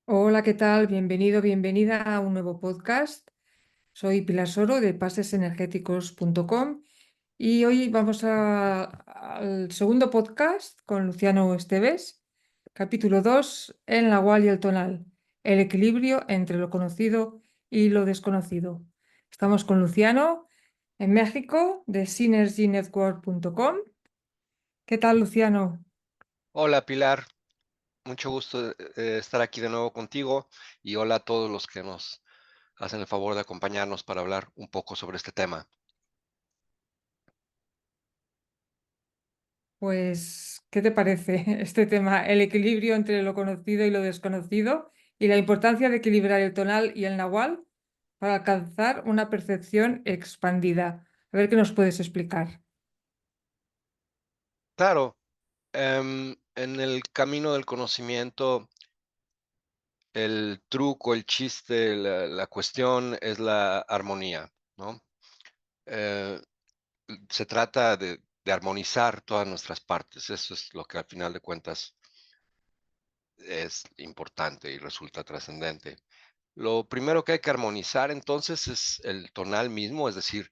Hola, ¿qué tal? Bienvenido, bienvenida a un nuevo podcast. Soy Pilar Soro de pasesenergéticos.com y hoy vamos al segundo podcast con Luciano Esteves, capítulo 2, el Nahual y el Tonal, el equilibrio entre lo conocido y lo desconocido. Estamos con Luciano en México de synergynetwork.com. ¿Qué tal, Luciano? Hola Pilar, mucho gusto estar aquí de nuevo contigo y hola a todos los que nos hacen el favor de acompañarnos para hablar un poco sobre este tema. Pues, ¿qué te parece este tema? El equilibrio entre lo conocido y lo desconocido y la importancia de equilibrar el tonal y el nahual para alcanzar una percepción expandida. A ver qué nos puedes explicar. Claro, en el camino del conocimiento, el truco, el chiste, la cuestión es la armonía, ¿no? Eh, Se trata de armonizar todas nuestras partes, eso es lo que al final de cuentas es importante y resulta trascendente. Lo primero que hay que armonizar entonces es el tonal mismo, es decir,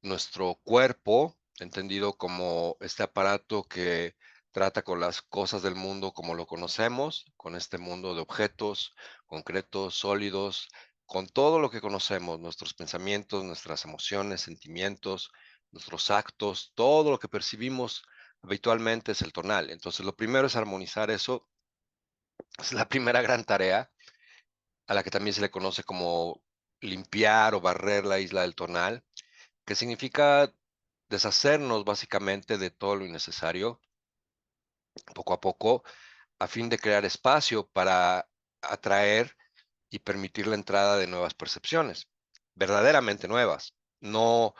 nuestro cuerpo, entendido como este aparato que trata con las cosas del mundo como lo conocemos, con este mundo de objetos concretos, sólidos, con todo lo que conocemos, nuestros pensamientos, nuestras emociones, sentimientos, nuestros actos, todo lo que percibimos habitualmente es el tonal. Entonces, lo primero es armonizar eso, es la primera gran tarea a la que también se le conoce como limpiar o barrer la isla del tonal, que significa deshacernos básicamente de todo lo innecesario, poco a poco, a fin de crear espacio para atraer y permitir la entrada de nuevas percepciones, verdaderamente nuevas, no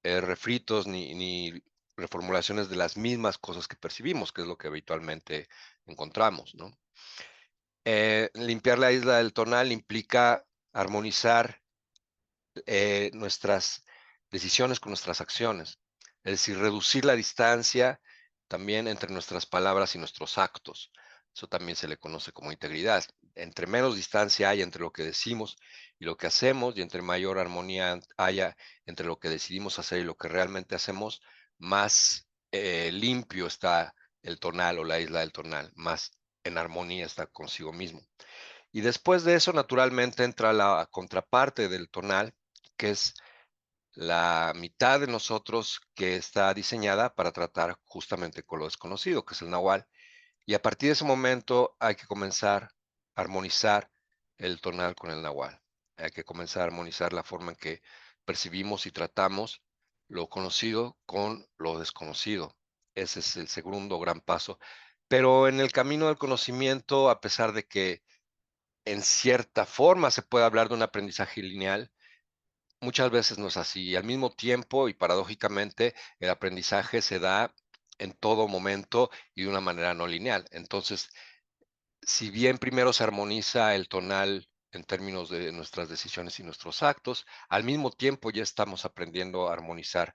refritos ni reformulaciones de las mismas cosas que percibimos, que es lo que habitualmente encontramos, ¿no? Limpiar la isla del tonal implica armonizar nuestras decisiones con nuestras acciones. Es decir, reducir la distancia también entre nuestras palabras y nuestros actos. Eso también se le conoce como integridad. Entre menos distancia haya entre lo que decimos y lo que hacemos, y entre mayor armonía haya entre lo que decidimos hacer y lo que realmente hacemos, más limpio está el tonal o la isla del tonal, más en armonía está consigo mismo. Y después de eso, naturalmente, entra la contraparte del tonal, que es la mitad de nosotros que está diseñada para tratar justamente con lo desconocido, que es el nahual. Y a partir de ese momento hay que comenzar a armonizar el tonal con el nahual. Hay que comenzar a armonizar la forma en que percibimos y tratamos lo conocido con lo desconocido. Ese es el segundo gran paso. Pero en el camino del conocimiento, a pesar de que en cierta forma se puede hablar de un aprendizaje lineal, muchas veces no es así. Y al mismo tiempo, y paradójicamente, el aprendizaje se da en todo momento y de una manera no lineal. Entonces, si bien primero se armoniza el tonal en términos de nuestras decisiones y nuestros actos, al mismo tiempo ya estamos aprendiendo a armonizar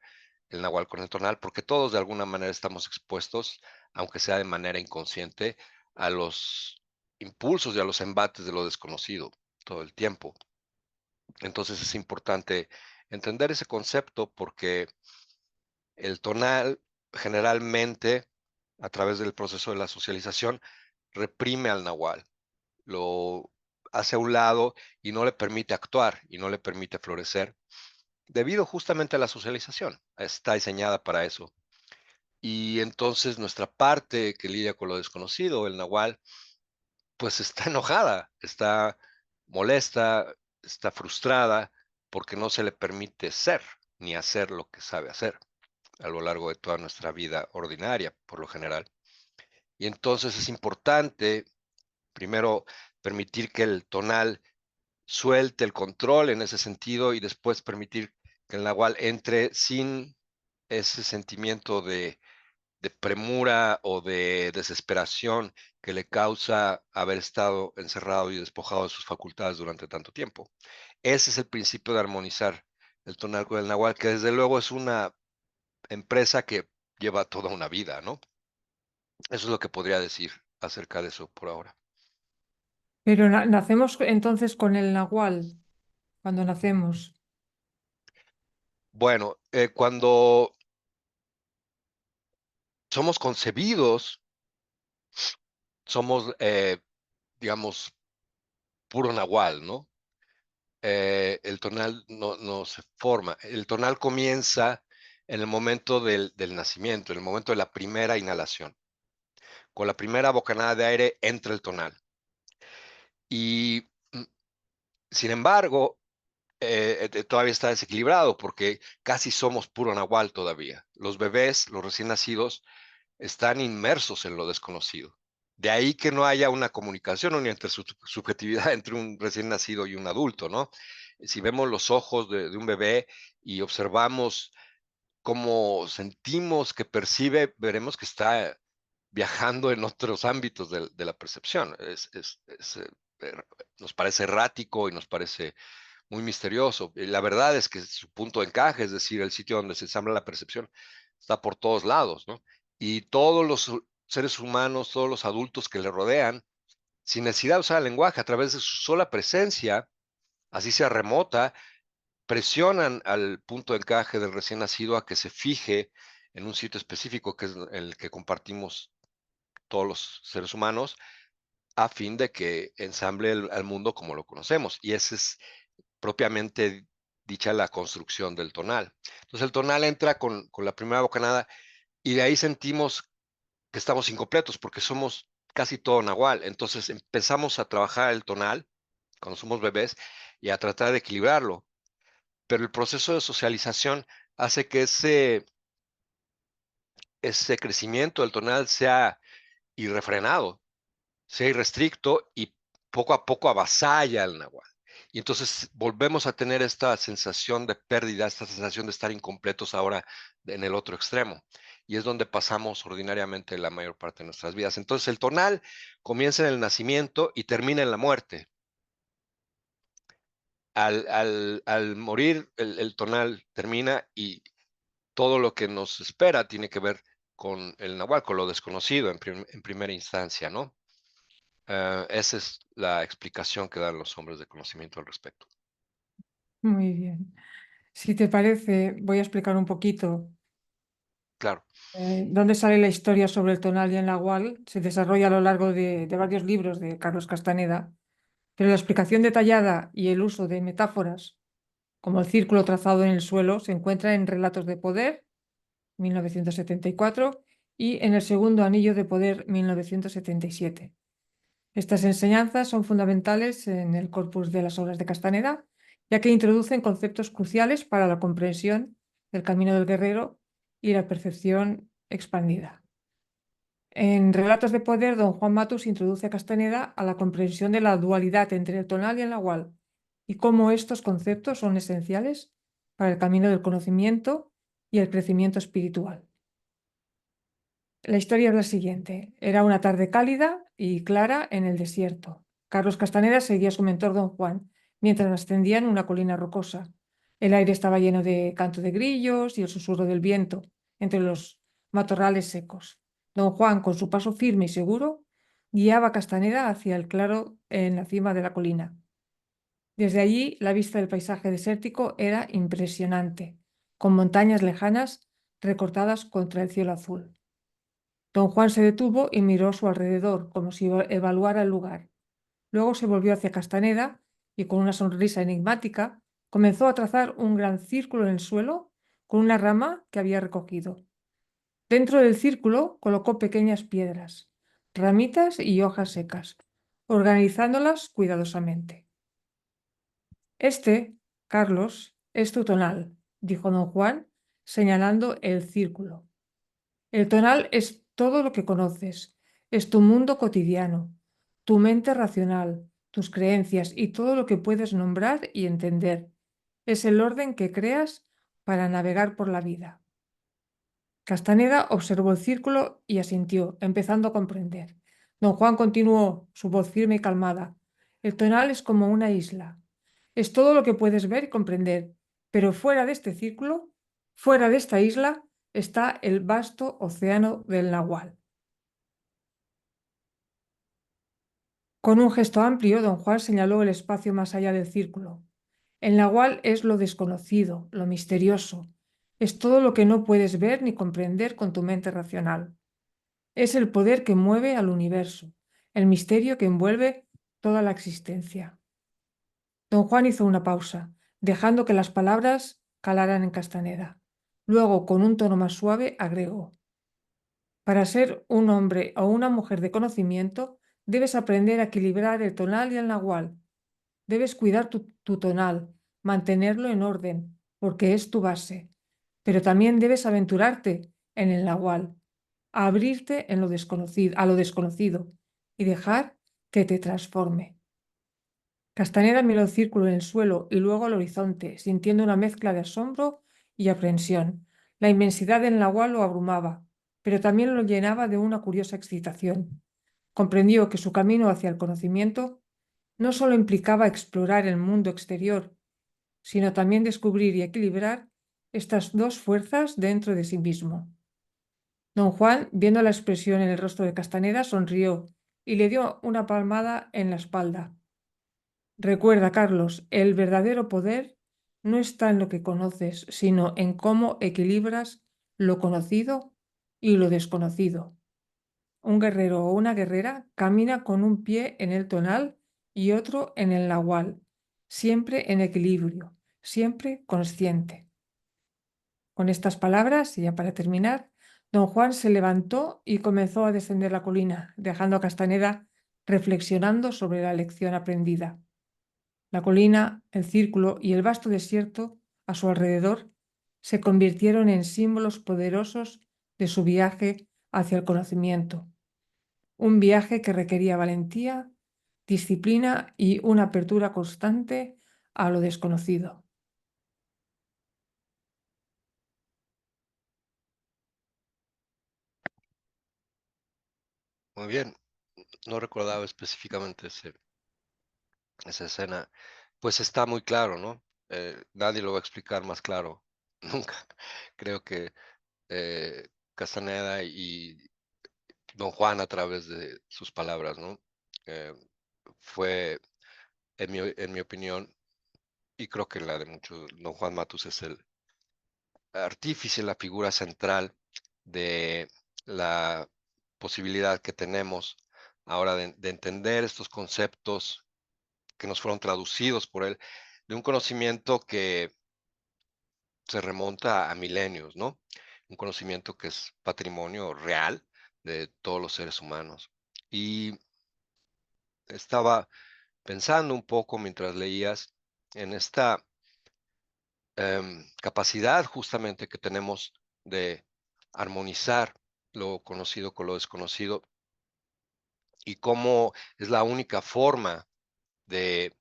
el nahual con el tonal, porque todos de alguna manera estamos expuestos, aunque sea de manera inconsciente, a los impulsos y a los embates de lo desconocido todo el tiempo. Entonces es importante entender ese concepto porque el tonal generalmente, a través del proceso de la socialización, reprime al nahual, lo hace a un lado y no le permite actuar y no le permite florecer, debido justamente a la socialización. Está diseñada para eso. Y entonces nuestra parte que lidia con lo desconocido, el nahual, pues está enojada, está molesta, está frustrada porque no se le permite ser ni hacer lo que sabe hacer a lo largo de toda nuestra vida ordinaria, por lo general. Y entonces es importante, primero, permitir que el tonal suelte el control en ese sentido y después permitir que el nahual entre sin ese sentimiento de premura o de desesperación que le causa haber estado encerrado y despojado de sus facultades durante tanto tiempo. Ese es el principio de armonizar el tonal con el nahual, que desde luego es una empresa que lleva toda una vida, ¿no? Eso es lo que podría decir acerca de eso por ahora. Pero nacemos entonces con el nahual, cuando nacemos. Bueno, cuando somos concebidos, somos, digamos, puro nahual, ¿no? El tonal no se forma. El tonal comienza en el momento del nacimiento, en el momento de la primera inhalación. Con la primera bocanada de aire entra el tonal. Y sin embargo, todavía está desequilibrado porque casi somos puro nahual todavía. Los bebés, los recién nacidos, están inmersos en lo desconocido. De ahí que no haya una comunicación ni entre subjetividad entre un recién nacido y un adulto, ¿no? Si vemos los ojos de un bebé y observamos cómo sentimos que percibe, veremos que está viajando en otros ámbitos de la percepción. Er- Nos parece errático y nos parece muy misterioso. Y la verdad es que su punto de encaje, es decir, el sitio donde se ensambla la percepción, está por todos lados, ¿no? Y todos los seres humanos, todos los adultos que le rodean, sin necesidad de usar el lenguaje, a través de su sola presencia, así sea remota, presionan al punto de encaje del recién nacido a que se fije en un sitio específico que es el que compartimos todos los seres humanos, a fin de que ensamble al mundo como lo conocemos. Y ese es propiamente dicha la construcción del tonal. Entonces el tonal entra con la primera bocanada y de ahí sentimos que estamos incompletos porque somos casi todo nahual. Entonces empezamos a trabajar el tonal cuando somos bebés y a tratar de equilibrarlo. Pero el proceso de socialización hace que ese crecimiento del tonal sea irrefrenado, sea irrestricto y poco a poco avasalla al nahual. Y entonces volvemos a tener esta sensación de pérdida, esta sensación de estar incompletos ahora en el otro extremo. Y es donde pasamos ordinariamente la mayor parte de nuestras vidas. Entonces el tonal comienza en el nacimiento y termina en la muerte. Al morir, el tonal termina y todo lo que nos espera tiene que ver con el nahual, con lo desconocido en primera instancia, ¿no? Esa es la explicación que dan los hombres de conocimiento al respecto. Muy bien. Si te parece, voy a explicar un poquito Claro, dónde sale la historia sobre el tonal y el nahual. Se desarrolla a lo largo de varios libros de Carlos Castaneda, pero la explicación detallada y el uso de metáforas, como el círculo trazado en el suelo, se encuentra en Relatos de Poder, 1974, y en El Segundo Anillo de Poder, 1977. Estas enseñanzas son fundamentales en el corpus de las obras de Castaneda, ya que introducen conceptos cruciales para la comprensión del camino del guerrero y la percepción expandida. En Relatos de Poder, don Juan Matus introduce a Castaneda a la comprensión de la dualidad entre el tonal y el nahual y cómo estos conceptos son esenciales para el camino del conocimiento y el crecimiento espiritual. La historia es la siguiente. Era una tarde cálida y clara en el desierto. Carlos Castaneda seguía a su mentor don Juan mientras ascendían una colina rocosa. El aire estaba lleno de canto de grillos y el susurro del viento entre los matorrales secos. Don Juan, con su paso firme y seguro, guiaba a Castaneda hacia el claro en la cima de la colina. Desde allí, la vista del paisaje desértico era impresionante, con montañas lejanas recortadas contra el cielo azul. Don Juan se detuvo y miró a su alrededor, como si evaluara el lugar. Luego se volvió hacia Castaneda y, con una sonrisa enigmática, comenzó a trazar un gran círculo en el suelo con una rama que había recogido. Dentro del círculo colocó pequeñas piedras, ramitas y hojas secas, organizándolas cuidadosamente. Este, Carlos, es tu tonal, dijo don Juan, señalando el círculo. El tonal es todo lo que conoces, es tu mundo cotidiano, tu mente racional, tus creencias y todo lo que puedes nombrar y entender. Es el orden que creas para navegar por la vida. Castaneda observó el círculo y asintió, empezando a comprender. Don Juan continuó, su voz firme y calmada. El tonal es como una isla. Es todo lo que puedes ver y comprender, pero fuera de este círculo, fuera de esta isla, está el vasto océano del Nahual. Con un gesto amplio, don Juan señaló el espacio más allá del círculo. El nahual es lo desconocido, lo misterioso. Es todo lo que no puedes ver ni comprender con tu mente racional. Es el poder que mueve al universo, el misterio que envuelve toda la existencia. Don Juan hizo una pausa, dejando que las palabras calaran en Castaneda. Luego, con un tono más suave, agregó: para ser un hombre o una mujer de conocimiento, debes aprender a equilibrar el tonal y el nahual. Debes cuidar tu tonal, mantenerlo en orden, porque es tu base. Pero también debes aventurarte en el nahual, a abrirte en lo desconocido, a lo desconocido y dejar que te transforme. Castaneda miró el círculo en el suelo y luego al horizonte, sintiendo una mezcla de asombro y aprensión. La inmensidad del nahual lo abrumaba, pero también lo llenaba de una curiosa excitación. Comprendió que su camino hacia el conocimiento no solo implicaba explorar el mundo exterior, sino también descubrir y equilibrar estas dos fuerzas dentro de sí mismo. Don Juan, viendo la expresión en el rostro de Castaneda, sonrió y le dio una palmada en la espalda. Recuerda, Carlos, el verdadero poder no está en lo que conoces, sino en cómo equilibras lo conocido y lo desconocido. Un guerrero o una guerrera camina con un pie en el tonal y otro en el nahual, siempre en equilibrio, siempre consciente. Con estas palabras, y ya para terminar, don Juan se levantó y comenzó a descender la colina, dejando a Castaneda reflexionando sobre la lección aprendida. La colina, el círculo y el vasto desierto a su alrededor se convirtieron en símbolos poderosos de su viaje hacia el conocimiento, un viaje que requería valentía, disciplina y una apertura constante a lo desconocido. Muy bien, no recordaba específicamente esa escena. Pues está muy claro, ¿no? Nadie lo va a explicar más claro, nunca. Creo que Castaneda y Don Juan a través de sus palabras, ¿no? Eh, fue, en mi opinión, y creo que la de muchos, Don Juan Matus es el artífice, la figura central de la posibilidad que tenemos ahora de entender estos conceptos que nos fueron traducidos por él, de un conocimiento que se remonta a milenios, ¿no? Un conocimiento que es patrimonio real de todos los seres humanos. Y estaba pensando un poco mientras leías en esta capacidad justamente que tenemos de armonizar lo conocido con lo desconocido y cómo es la única forma de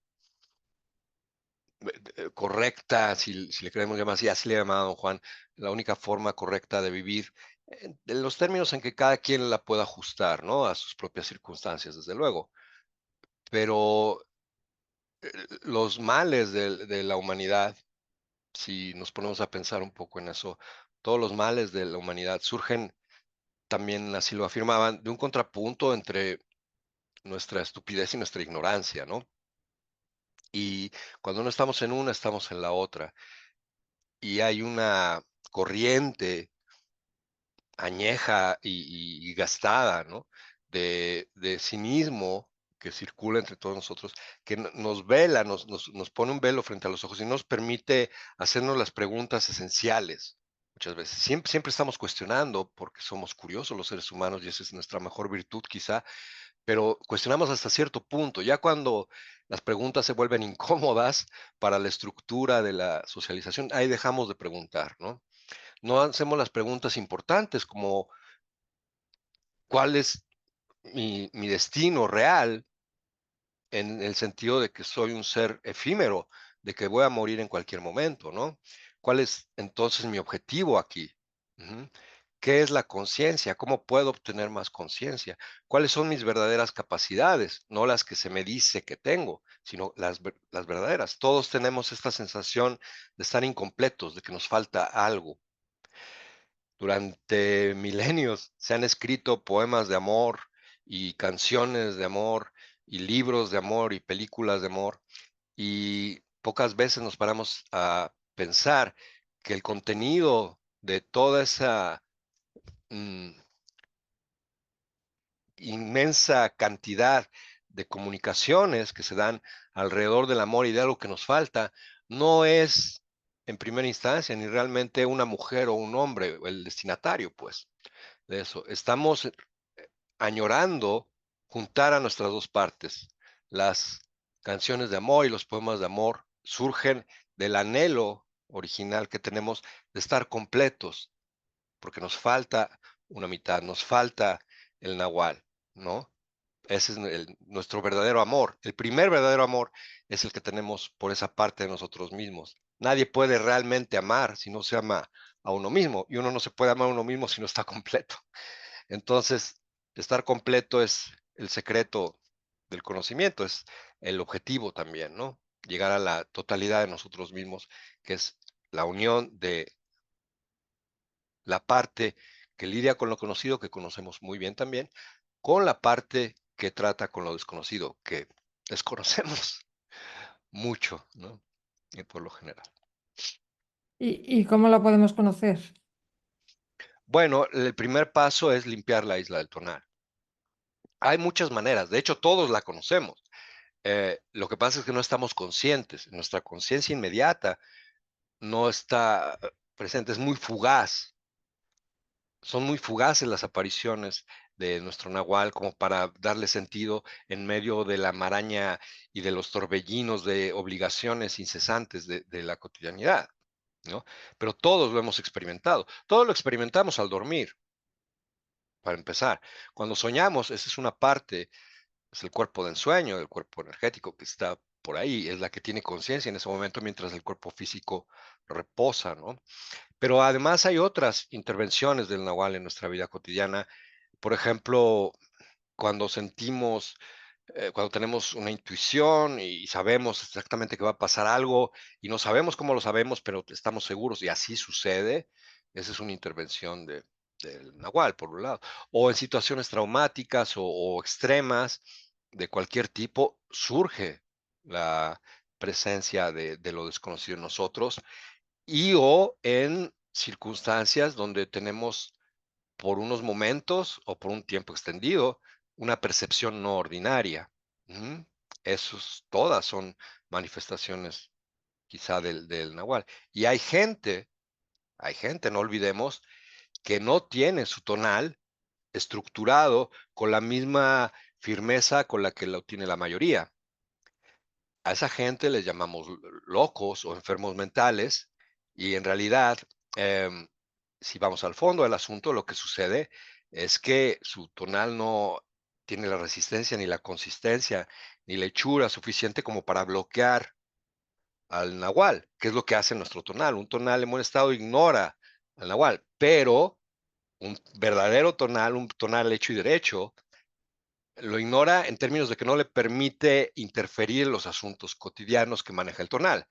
correcta, si le queremos llamar así le llamaba don Juan, la única forma correcta de vivir, en los términos en que cada quien la pueda ajustar, ¿no? A sus propias circunstancias, desde luego. Pero los males de la humanidad, si nos ponemos a pensar un poco en eso, todos los males de la humanidad surgen, también así lo afirmaban, de un contrapunto entre nuestra estupidez y nuestra ignorancia, ¿no? Y cuando no estamos en una, estamos en la otra. Y hay una corriente añeja y gastada, ¿no? De cinismo que circula entre todos nosotros, que nos vela, nos pone un velo frente a los ojos y no nos permite hacernos las preguntas esenciales. Muchas veces. Siempre estamos cuestionando porque somos curiosos los seres humanos y esa es nuestra mejor virtud quizá, pero cuestionamos hasta cierto punto. Ya cuando las preguntas se vuelven incómodas para la estructura de la socialización, ahí dejamos de preguntar, ¿no? No hacemos las preguntas importantes como cuál es mi destino real en el sentido de que soy un ser efímero, de que voy a morir en cualquier momento, ¿no? ¿Cuál es entonces mi objetivo aquí? Ujú. ¿Qué es la conciencia? ¿Cómo puedo obtener más conciencia? ¿Cuáles son mis verdaderas capacidades? No las que se me dice que tengo, sino las verdaderas. Todos tenemos esta sensación de estar incompletos, de que nos falta algo. Durante milenios se han escrito poemas de amor y canciones de amor y libros de amor y películas de amor, y pocas veces nos paramos a pensar que el contenido de toda esa mm, inmensa cantidad de comunicaciones que se dan alrededor del amor y de algo que nos falta, no es en primera instancia ni realmente una mujer o un hombre el destinatario, pues, de eso. Estamos añorando juntar a nuestras dos partes. Las canciones de amor y los poemas de amor surgen del anhelo original que tenemos de estar completos, porque nos falta una mitad, nos falta el nahual, ¿no? Ese es nuestro verdadero amor. El primer verdadero amor es el que tenemos por esa parte de nosotros mismos. Nadie puede realmente amar si no se ama a uno mismo, y uno no se puede amar a uno mismo si no está completo. Entonces, estar completo es el secreto del conocimiento, es el objetivo también, ¿no? Llegar a la totalidad de nosotros mismos, que es la unión de la parte que lidia con lo conocido, que conocemos muy bien también, con la parte que trata con lo desconocido, que desconocemos mucho, ¿no? Y por lo general. ¿Y cómo la podemos conocer? Bueno, el primer paso es limpiar la isla del tonal. Hay muchas maneras, de hecho todos la conocemos. Lo que pasa es que no estamos conscientes, nuestra conciencia inmediata no está presente, es muy fugaz, son muy fugaces las apariciones de nuestro nahual como para darle sentido en medio de la maraña y de los torbellinos de obligaciones incesantes de la cotidianidad, ¿no? Pero todos lo hemos experimentado, todos lo experimentamos al dormir, para empezar. Cuando soñamos, esa es una parte, es el cuerpo de ensueño, el cuerpo energético que está por ahí, es la que tiene conciencia en ese momento mientras el cuerpo físico reposa, ¿no? Pero además hay otras intervenciones del nahual en nuestra vida cotidiana. Por ejemplo, cuando sentimos, cuando tenemos una intuición y sabemos exactamente que va a pasar algo y no sabemos cómo lo sabemos, pero estamos seguros y así sucede, esa es una intervención del nahual, por un lado. O en situaciones traumáticas o extremas de cualquier tipo, surge la presencia de lo desconocido en nosotros y o en circunstancias donde tenemos por unos momentos o por un tiempo extendido una percepción no ordinaria. Ujú. Esos, todas son manifestaciones quizá del nahual. Y hay gente, no olvidemos, que no tiene su tonal estructurado con la misma firmeza con la que lo tiene la mayoría. A esa gente les llamamos locos o enfermos mentales y en realidad, em, si vamos al fondo del asunto, lo que sucede es que su tonal no tiene la resistencia ni la consistencia ni la hechura suficiente como para bloquear al nahual, que es lo que hace nuestro tonal. Un tonal en buen estado ignora al nahual, pero un verdadero tonal, un tonal hecho y derecho, lo ignora en términos de que no le permite interferir en los asuntos cotidianos que maneja el tonal,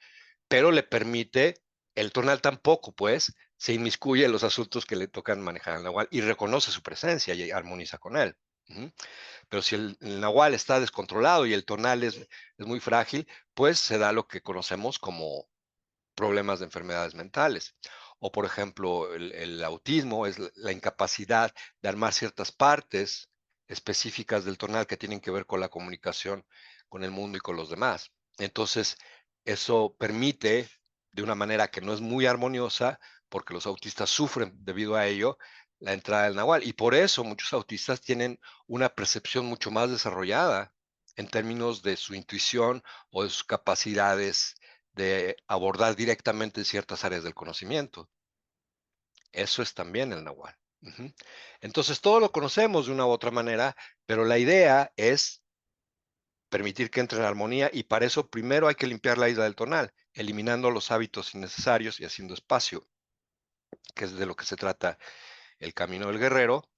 pero le permite, el tonal tampoco, pues, se inmiscuye en los asuntos que le tocan manejar al nahual y reconoce su presencia y armoniza con él. Ujú. Pero si el nahual está descontrolado y el tonal es muy frágil, pues se da lo que conocemos como problemas de enfermedades mentales. O, por ejemplo, el autismo es la incapacidad de armar ciertas partes específicas del tonal que tienen que ver con la comunicación con el mundo y con los demás. Entonces, eso permite, de una manera que no es muy armoniosa, porque los autistas sufren debido a ello, la entrada del nahual. Y por eso muchos autistas tienen una percepción mucho más desarrollada en términos de su intuición o de sus capacidades de abordar directamente ciertas áreas del conocimiento. Eso es también el nahual. Ujú. Entonces, todo lo conocemos de una u otra manera, pero la idea es permitir que entre en armonía y para eso primero hay que limpiar la isla del tonal, eliminando los hábitos innecesarios y haciendo espacio, que es de lo que se trata el camino del guerrero,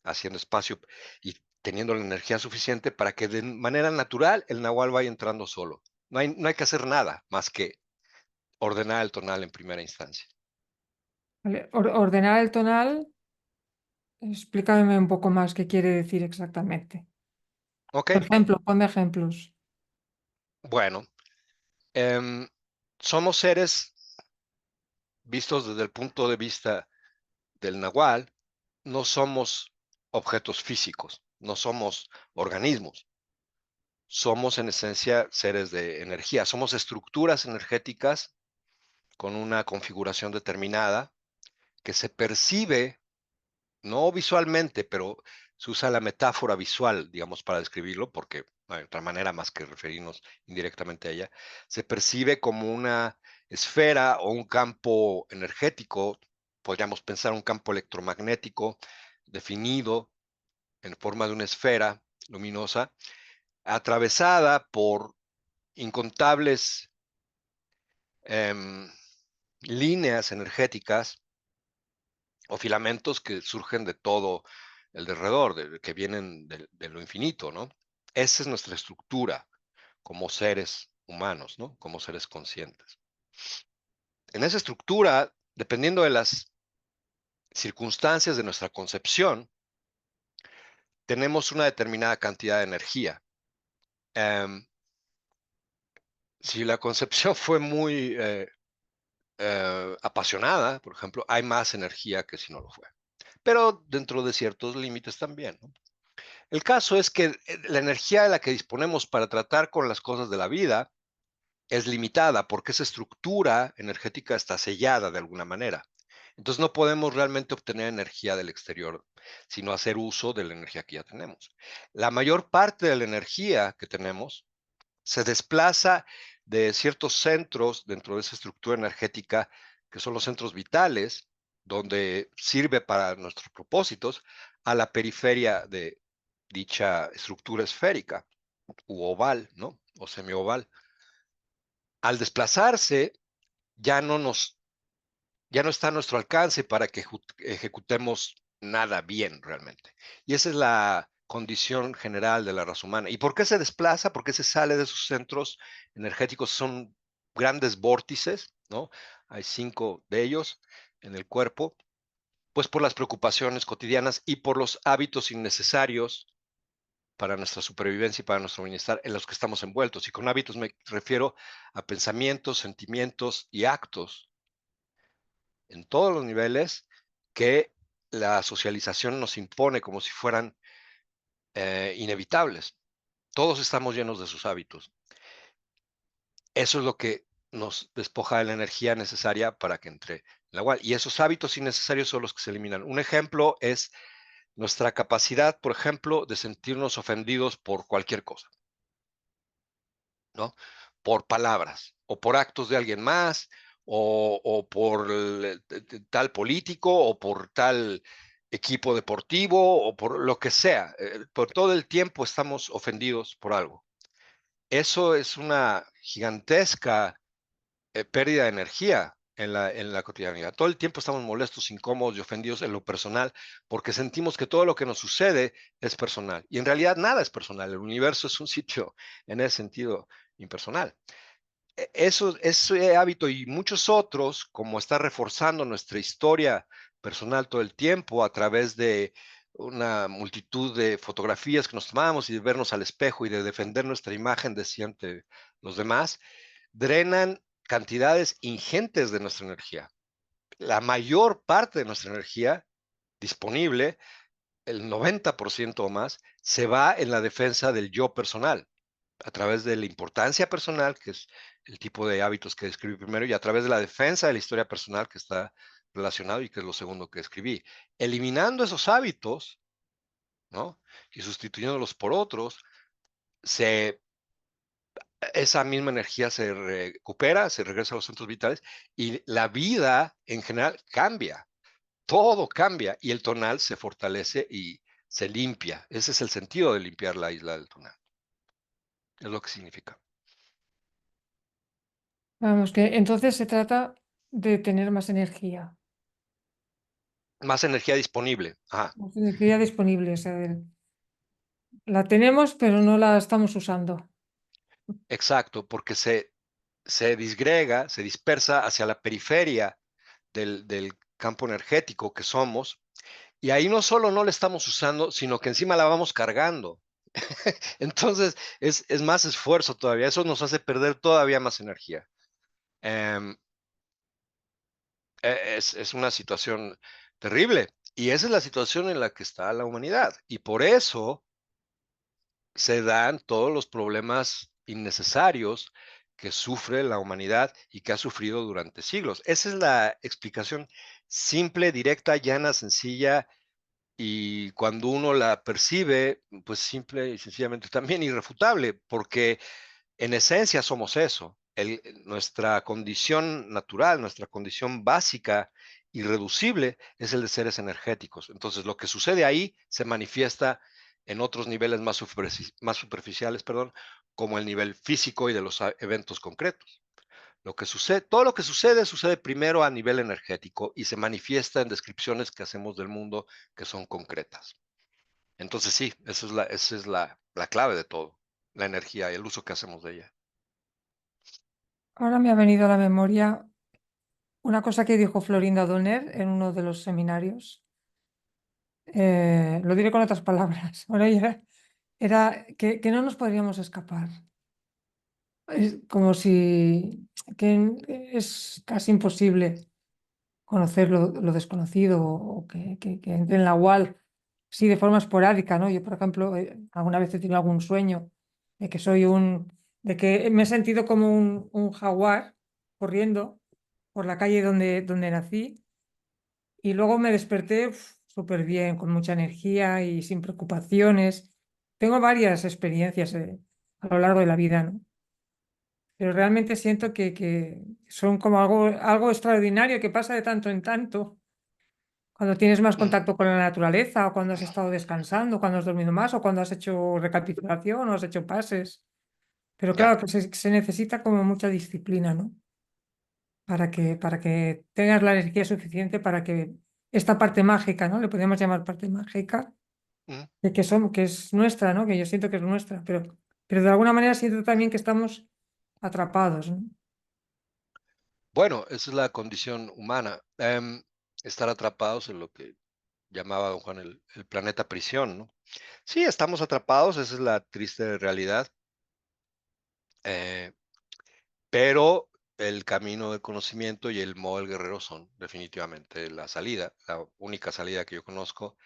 haciendo espacio y teniendo la energía suficiente para que de manera natural el nahual vaya entrando solo. No hay que hacer nada más que ordenar el tonal en primera instancia. Vale, ordenar el tonal, explícame un poco más qué quiere decir exactamente. ¿Ok? Por ejemplo, ponme ejemplos. Bueno, em, somos seres vistos desde el punto de vista del Nahual, no somos objetos físicos, no somos organismos. Somos en esencia seres de energía, somos estructuras energéticas con una configuración determinada que se percibe, no visualmente, pero se usa la metáfora visual, digamos, para describirlo, porque no hay otra manera más que referirnos indirectamente a ella, se percibe como una esfera o un campo energético, podríamos pensar un campo electromagnético definido en forma de una esfera luminosa, atravesada por incontables em, líneas energéticas o filamentos que surgen de todo el derredor, que vienen de lo infinito, ¿no? Esa es nuestra estructura como seres humanos, ¿no? Como seres conscientes. En esa estructura, dependiendo de las circunstancias de nuestra concepción, tenemos una determinada cantidad de energía. Em, si la concepción fue muy apasionada, por ejemplo, hay más energía que si no lo fue. Pero dentro de ciertos límites también, ¿no? El caso es que la energía de la que disponemos para tratar con las cosas de la vida es limitada porque esa estructura energética está sellada de alguna manera. Entonces no podemos realmente obtener energía del exterior, sino hacer uso de la energía que ya tenemos. La mayor parte de la energía que tenemos se desplaza de ciertos centros dentro de esa estructura energética, que son los centros vitales, donde sirve para nuestros propósitos, a la periferia de dicha estructura esférica u oval, ¿no? O semioval. Al desplazarse, ya no nos, ya no está a nuestro alcance para que ejecutemos nada bien realmente. Y esa es la condición general de la raza humana. ¿Y por qué se desplaza? ¿Por qué se sale de sus centros energéticos? Son grandes vórtices, ¿no? Hay 5 de ellos en el cuerpo, pues por las preocupaciones cotidianas y por los hábitos innecesarios para nuestra supervivencia y para nuestro bienestar en los que estamos envueltos. Y con hábitos me refiero a pensamientos, sentimientos y actos en todos los niveles que la socialización nos impone como si fueran inevitables. Todos estamos llenos de sus hábitos. Eso es lo que nos despoja de la energía necesaria para que entre la agua. Y esos hábitos innecesarios son los que se eliminan. Un ejemplo es nuestra capacidad, por ejemplo, de sentirnos ofendidos por cualquier cosa, ¿no? Por palabras o por actos de alguien más o por tal político o por tal equipo deportivo o por lo que sea. Por todo el tiempo estamos ofendidos por algo. Eso es una gigantesca pérdida de energía en la cotidianidad. Todo el tiempo estamos molestos, incómodos y ofendidos en lo personal porque sentimos que todo lo que nos sucede es personal. Y en realidad nada es personal. El universo es un sitio en ese sentido impersonal. Ese hábito y muchos otros, como está reforzando nuestra historia personal todo el tiempo a través de una multitud de fotografías que nos tomamos y de vernos al espejo y de defender nuestra imagen de ante los demás, drenan cantidades ingentes de nuestra energía. La mayor parte de nuestra energía disponible, el 90% o más, se va en la defensa del yo personal a través de la importancia personal, que es el tipo de hábitos que describí primero, y a través de la defensa de la historia personal que está relacionado y que es lo segundo que escribí. Eliminando esos hábitos, ¿no? Y sustituyéndolos por otros, esa misma energía se recupera, se regresa a los centros vitales y la vida en general cambia, todo cambia y el tonal se fortalece y se limpia. Ese es el sentido de limpiar la isla del tonal. Es lo que significa. Vamos, que entonces se trata de tener más energía. Más energía disponible. Ajá. Más energía disponible. O sea, la tenemos, pero no la estamos usando. Exacto, porque se disgrega, se dispersa hacia la periferia del campo energético que somos, y ahí no solo no la estamos usando, sino que encima la vamos cargando. Entonces, es más esfuerzo todavía. Eso nos hace perder todavía más energía. Em, es una situación terrible. Y esa es la situación en la que está la humanidad. Y por eso se dan todos los problemas innecesarios que sufre la humanidad y que ha sufrido durante siglos. Esa es la explicación simple, directa, llana, sencilla y cuando uno la percibe, pues simple y sencillamente también irrefutable, porque en esencia somos eso. Nuestra condición natural, nuestra condición básica, irreducible, es el de seres energéticos. Entonces, lo que sucede ahí se manifiesta en otros niveles más superficiales, perdón, como el nivel físico y de los eventos concretos. Lo que sucede, todo lo que sucede, sucede primero a nivel energético y se manifiesta en descripciones que hacemos del mundo que son concretas. Entonces, sí, esa es la clave de todo, la energía y el uso que hacemos de ella. Ahora me ha venido a la memoria una cosa que dijo Florinda Donner en uno de los seminarios. Lo diré con otras palabras. Bueno, era que no nos podríamos escapar. Es como si que es casi imposible conocer lo desconocido o que entre en la UAL, sí, de forma esporádica, ¿no? Yo, por ejemplo, alguna vez he tenido algún sueño de que de que me he sentido como un jaguar corriendo por la calle donde nací y luego me desperté súper bien, con mucha energía y sin preocupaciones. Tengo varias experiencias a lo largo de la vida, ¿no? Pero realmente siento que son como algo extraordinario que pasa de tanto en tanto. Cuando tienes más Ujú. contacto con la naturaleza, o cuando has estado descansando, cuando has dormido más, o cuando has hecho recapitulación, o has hecho pases. Pero Ya. claro, que se necesita como mucha disciplina, ¿no? Para que tengas la energía suficiente para que esta parte mágica, ¿no? Le podríamos llamar parte mágica, Ujú. que es nuestra, ¿no? Que yo siento que es nuestra, pero de alguna manera siento también que estamos atrapados, ¿no? Bueno, esa es la condición humana. Estar atrapados en lo que llamaba don Juan el planeta prisión, ¿no? Sí, estamos atrapados, esa es la triste realidad, eh, pero el camino del conocimiento y el modo del guerrero son definitivamente la salida, la única salida que yo conozco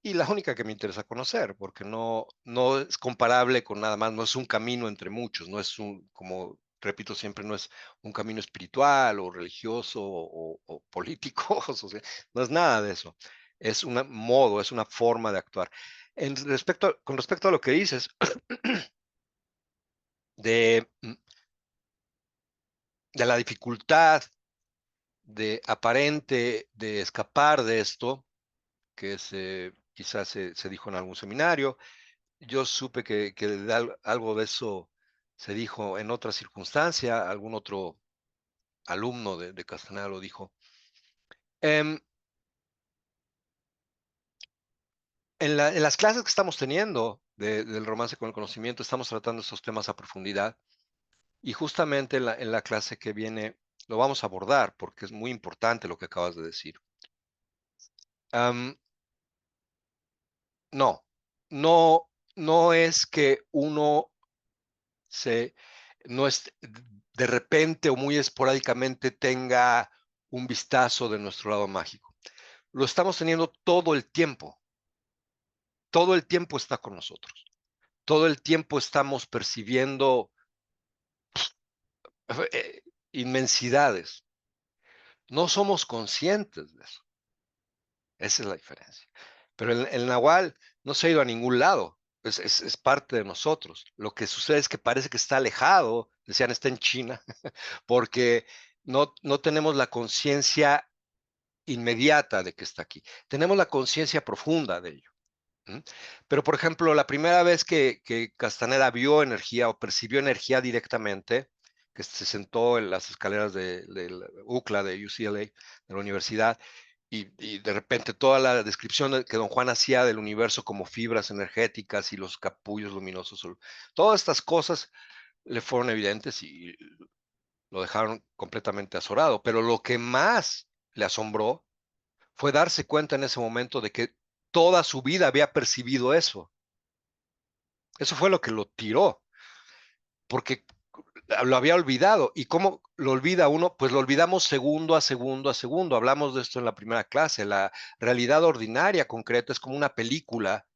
y la única que me interesa conocer, porque no es comparable con nada más, no es un camino entre muchos, no es como repito siempre, no es un camino espiritual o religioso o político, o social, no es nada de eso. Es un modo, es una forma de actuar. Con respecto a lo que dices, de, mm, de la dificultad de aparente de escapar de esto, que quizás se dijo en algún seminario. Yo supe que algo de eso se dijo en otra circunstancia, algún otro alumno de Castaneda lo dijo. Em, en las clases que estamos teniendo del romance con el conocimiento, estamos tratando estos temas a profundidad y justamente en la clase que viene lo vamos a abordar porque es muy importante lo que acabas de decir. Am, no, no, no es que uno se, no es de repente o muy esporádicamente tenga un vistazo de nuestro lado mágico. Lo estamos teniendo todo el tiempo está con nosotros, todo el tiempo estamos percibiendo inmensidades. No somos conscientes de eso, esa es la diferencia. Pero el Nahual no se ha ido a ningún lado, es parte de nosotros. Lo que sucede es que parece que está alejado, decían está en China, porque no tenemos la conciencia inmediata de que está aquí. Tenemos la conciencia profunda de ello. ¿Mm? Pero, por ejemplo, la primera vez que Castaneda vio energía o percibió energía directamente, que se sentó en las escaleras de UCLA, de UCLA, de la universidad, y de repente toda la descripción que don Juan hacía del universo como fibras energéticas y los capullos luminosos, todas estas cosas le fueron evidentes y lo dejaron completamente azorado. Pero lo que más le asombró fue darse cuenta en ese momento de que toda su vida había percibido eso. Eso fue lo que lo tiró, porque lo había olvidado. ¿Y cómo lo olvida uno? Pues lo olvidamos segundo a segundo a segundo. Hablamos de esto en la primera clase. La realidad ordinaria concreta es como una película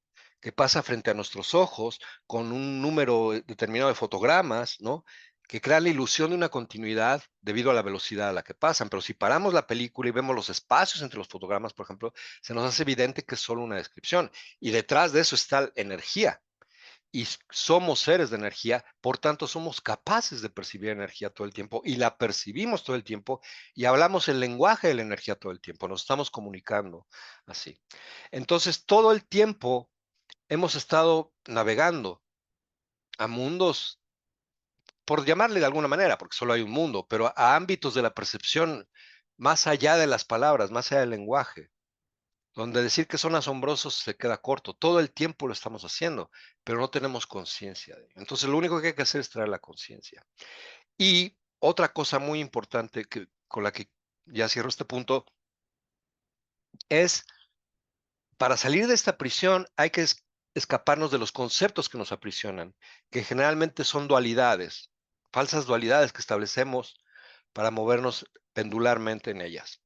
que pasa frente a nuestros ojos con un número determinado de fotogramas, ¿no? Que crean la ilusión de una continuidad debido a la velocidad a la que pasan. Pero si paramos la película y vemos los espacios entre los fotogramas, por ejemplo, se nos hace evidente que es solo una descripción. Y detrás de eso está energía, y somos seres de energía, por tanto somos capaces de percibir energía todo el tiempo y la percibimos todo el tiempo y hablamos el lenguaje de la energía todo el tiempo, nos estamos comunicando así. Entonces, todo el tiempo hemos estado navegando a mundos, por llamarle de alguna manera, porque solo hay un mundo, pero a ámbitos de la percepción más allá de las palabras, más allá del lenguaje, donde decir que son asombrosos se queda corto. Todo el tiempo lo estamos haciendo, pero no tenemos conciencia de ello. Entonces, lo único que hay que hacer es traer la conciencia. Y otra cosa muy importante con la que ya cierro este punto es, para salir de esta prisión hay que escaparnos de los conceptos que nos aprisionan, que generalmente son dualidades, falsas dualidades que establecemos para movernos pendularmente en ellas,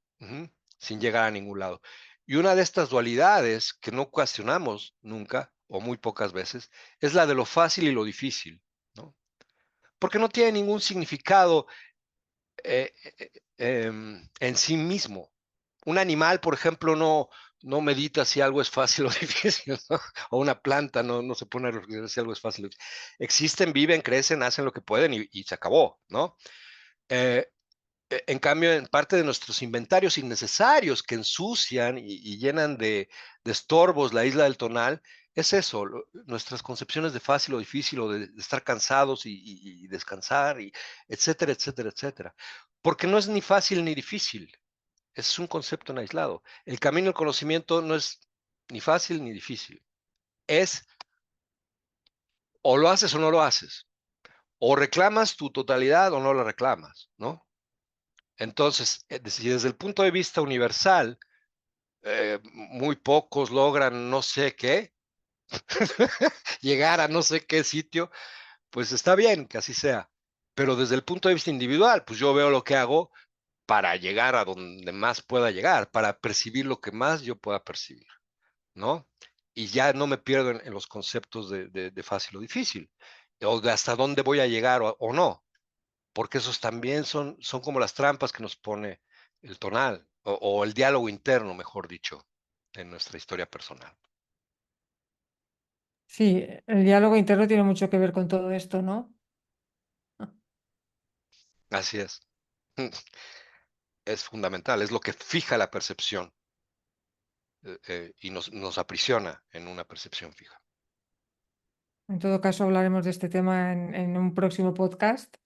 sin llegar a ningún lado. Y una de estas dualidades que no cuestionamos nunca o muy pocas veces es la de lo fácil y lo difícil, ¿no? Porque no tiene ningún significado en sí mismo. Un animal, por ejemplo, no medita si algo es fácil o difícil, ¿no? O una planta no se pone a reflexionar si algo es fácil. Existen, viven, crecen, hacen lo que pueden y se acabó, ¿no? Eh, en cambio, en parte de nuestros inventarios innecesarios que ensucian y llenan de estorbos la isla del tonal, es eso, nuestras concepciones de fácil o difícil o de estar cansados y descansar, y etcétera, etcétera, etcétera. Porque no es ni fácil ni difícil, es un concepto en aislado. El camino del conocimiento no es ni fácil ni difícil, es o lo haces o no lo haces, o reclamas tu totalidad o no la reclamas, ¿no? Entonces, si desde el punto de vista universal, muy pocos logran no sé qué, llegar a no sé qué sitio, pues está bien que así sea. Pero desde el punto de vista individual, pues yo veo lo que hago para llegar a donde más pueda llegar, para percibir lo que más yo pueda percibir, ¿no? Y ya no me pierdo en los conceptos de fácil o difícil, o de hasta dónde voy a llegar o no, porque esos también son como las trampas que nos pone el tonal, o el diálogo interno, mejor dicho, en nuestra historia personal. Sí, el diálogo interno tiene mucho que ver con todo esto, ¿no? Así es. Es fundamental, es lo que fija la percepción y nos aprisiona en una percepción fija. En todo caso, hablaremos de este tema en un próximo podcast.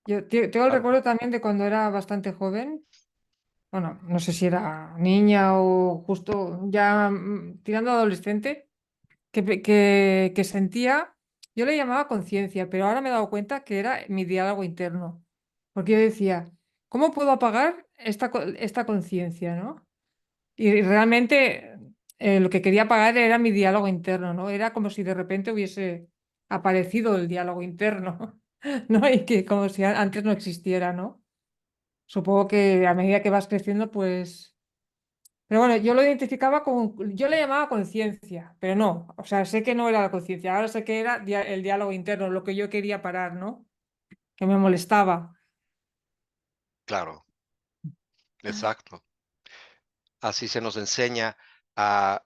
Yo tengo el Claro, recuerdo también de cuando era bastante joven. Bueno, no sé si era niña o justo ya tirando a adolescente, que sentía, yo le llamaba conciencia, pero ahora me he dado cuenta que era mi diálogo interno. Porque yo decía, ¿cómo puedo apagar esta conciencia, ¿no? Y realmente lo que quería apagar era mi diálogo interno, ¿no? Era como si de repente hubiese aparecido el diálogo interno, ¿no? Y que como si antes no existiera, ¿no? Supongo que a medida que vas creciendo, pues... Pero bueno, yo lo identificaba con... Yo le llamaba conciencia, pero no. O sea, sé que no era la conciencia, ahora sé que era el diálogo interno, lo que yo quería parar, ¿no? Que me molestaba. claro, exacto. Así se nos enseña a,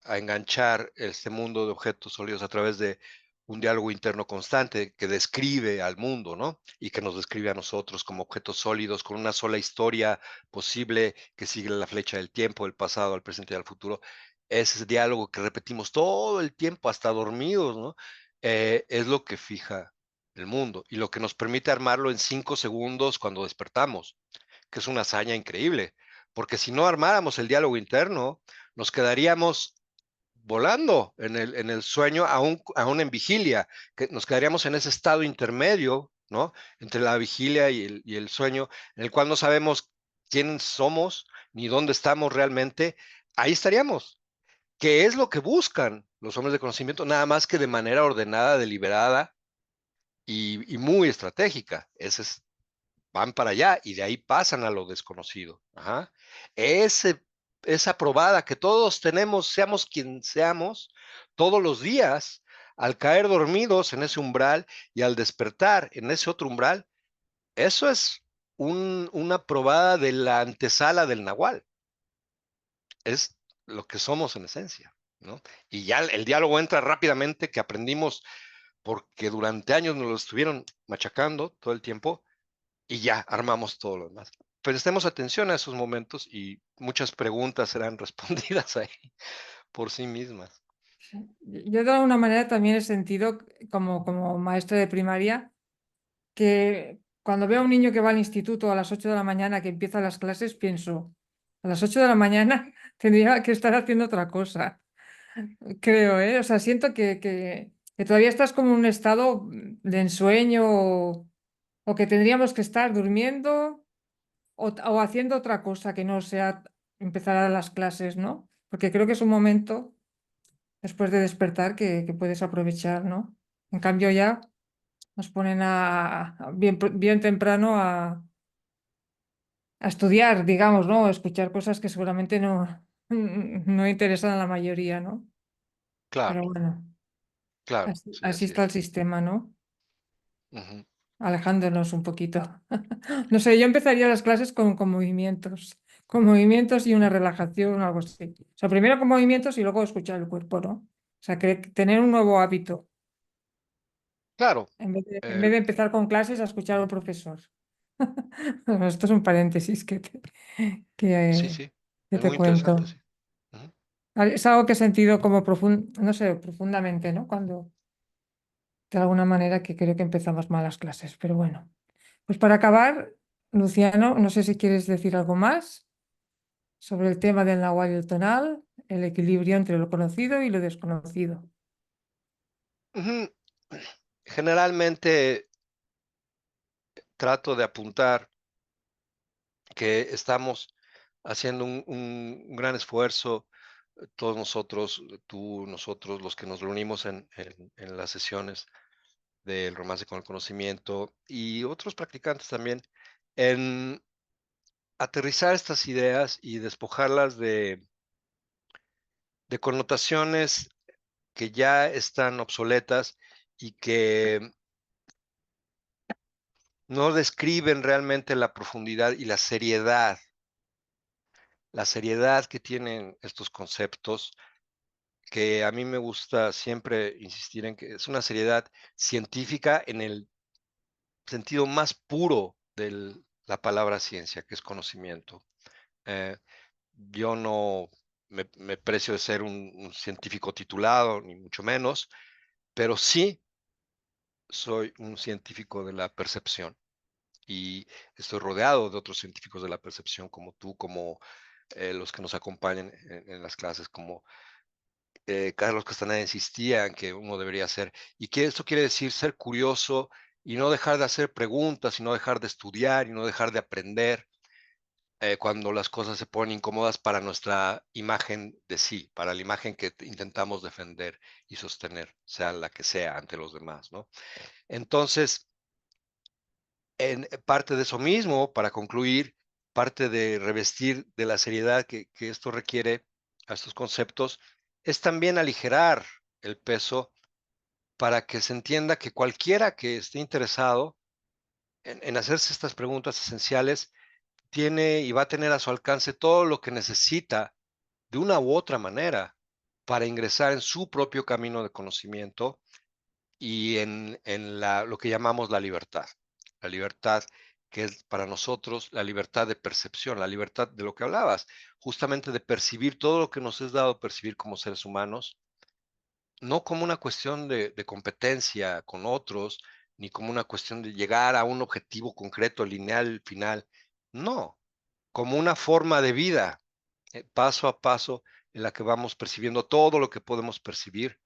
a enganchar este mundo de objetos sólidos a través de un diálogo interno constante que describe al mundo, ¿no? Y que nos describe a nosotros como objetos sólidos con una sola historia posible que sigue la flecha del tiempo, del pasado, al presente y al futuro. Ese diálogo que repetimos todo el tiempo, hasta dormidos, ¿no? Es lo que fija el mundo y lo que nos permite armarlo en 5 segundos cuando despertamos, que es una hazaña increíble, porque si no armáramos el diálogo interno, nos quedaríamos volando en el sueño, aún en vigilia, que nos quedaríamos en ese estado intermedio, ¿no? Entre la vigilia y el sueño, en el cual no sabemos quién somos ni dónde estamos realmente. Ahí estaríamos. que es lo que buscan los hombres de conocimiento, nada más que de manera ordenada, deliberada y muy estratégica. Van para allá y de ahí pasan a lo desconocido. Ajá. Ese, esa probada que todos tenemos, seamos quien seamos, todos los días, al caer dormidos en ese umbral y al despertar en ese otro umbral, eso es una probada de la antesala del Nahual. Es lo que somos en esencia, ¿no? Y ya el diálogo entra rápidamente, que aprendimos porque durante años nos lo estuvieron machacando todo el tiempo y ya armamos todo lo demás. Prestemos atención a esos momentos y muchas preguntas serán respondidas ahí por sí mismas. Yo de alguna manera también he sentido como maestra de primaria que cuando veo a un niño que va al instituto a las 8 de la mañana, que empieza las clases, pienso, a las 8 de la mañana tendría que estar haciendo otra cosa, creo, ¿eh? O sea, siento que todavía estás como en un estado de ensueño o que tendríamos que estar durmiendo o haciendo otra cosa que no sea empezar a las clases, ¿no? Porque creo que es un momento después de despertar que puedes aprovechar, ¿no? En cambio ya nos ponen bien temprano a estudiar, digamos, ¿no? A escuchar cosas que seguramente no interesan a la mayoría, ¿no? Claro, Pero bueno, claro, así, sí, así así está el es. sistema, ¿no? Ujú. Alejándonos un poquito. No sé, yo empezaría las clases con movimientos y una relajación o algo así. O sea, primero con movimientos y luego escuchar el cuerpo, ¿no? O sea, tener un nuevo hábito, Claro, en vez eh, de empezar con clases a escuchar al profesor. Bueno, esto es un paréntesis sí, que, sí, que es te muy interesante, cuento. sí. Ujú. Es algo que he sentido como no sé, profundamente, ¿no? Cuando, de alguna manera, que creo que empezamos mal las clases. Pero bueno, pues para acabar, Luciano, no sé si quieres decir algo más sobre el tema del nahual y el tonal, el equilibrio entre lo conocido y lo desconocido. Ujú. Generalmente trato de apuntar que estamos haciendo un gran esfuerzo, todos nosotros, tú, nosotros, los que nos reunimos en las sesiones del romance con el conocimiento y otros practicantes también, en aterrizar estas ideas y despojarlas de connotaciones que ya están obsoletas y que no describen realmente la profundidad y la seriedad que tienen estos conceptos, que a mí me gusta siempre insistir en que es una seriedad científica en el sentido más puro de la palabra ciencia, que es conocimiento. Eh, yo no me precio de ser un científico titulado, ni mucho menos, pero sí soy un científico de la percepción y estoy rodeado de otros científicos de la percepción como tú, como los que nos acompañan en las clases, como Carlos Castaneda insistía en que uno debería ser, y que esto quiere decir ser curioso y no dejar de hacer preguntas, y no dejar de estudiar, y no dejar de aprender cuando las cosas se ponen incómodas para nuestra imagen de sí, para la imagen que intentamos defender y sostener, sea la que sea ante los demás, ¿no? Entonces, en parte de eso mismo, para concluir, parte de revestir de la seriedad que esto requiere a estos conceptos, es también aligerar el peso para que se entienda que cualquiera que esté interesado en hacerse estas preguntas esenciales tiene y va a tener a su alcance todo lo que necesita de una u otra manera para ingresar en su propio camino de conocimiento y lo que llamamos la libertad. La libertad que es para nosotros la libertad de percepción, la libertad de lo que hablabas, justamente de percibir todo lo que nos es dado percibir como seres humanos, no como una cuestión de competencia con otros, ni como una cuestión de llegar a un objetivo concreto, lineal, final, no, como una forma de vida, paso a paso, en la que vamos percibiendo todo lo que podemos percibir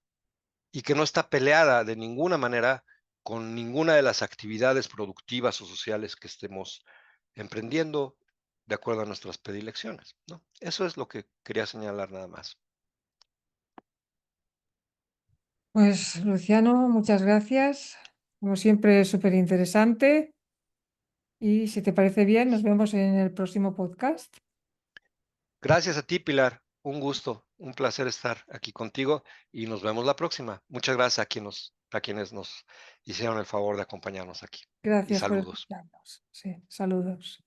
y que no está peleada de ninguna manera con ninguna de las actividades productivas o sociales que estemos emprendiendo de acuerdo a nuestras predilecciones, ¿no? Eso es lo que quería señalar nada más. Pues Luciano, muchas gracias. Como siempre, súper interesante. Y si te parece bien, nos vemos en el próximo podcast. Gracias a ti, Pilar. Un gusto, un placer estar aquí contigo y nos vemos la próxima. Muchas gracias a quienes nos hicieron el favor de acompañarnos aquí. Y Gracias por saludos. escucharnos. Sí, saludos.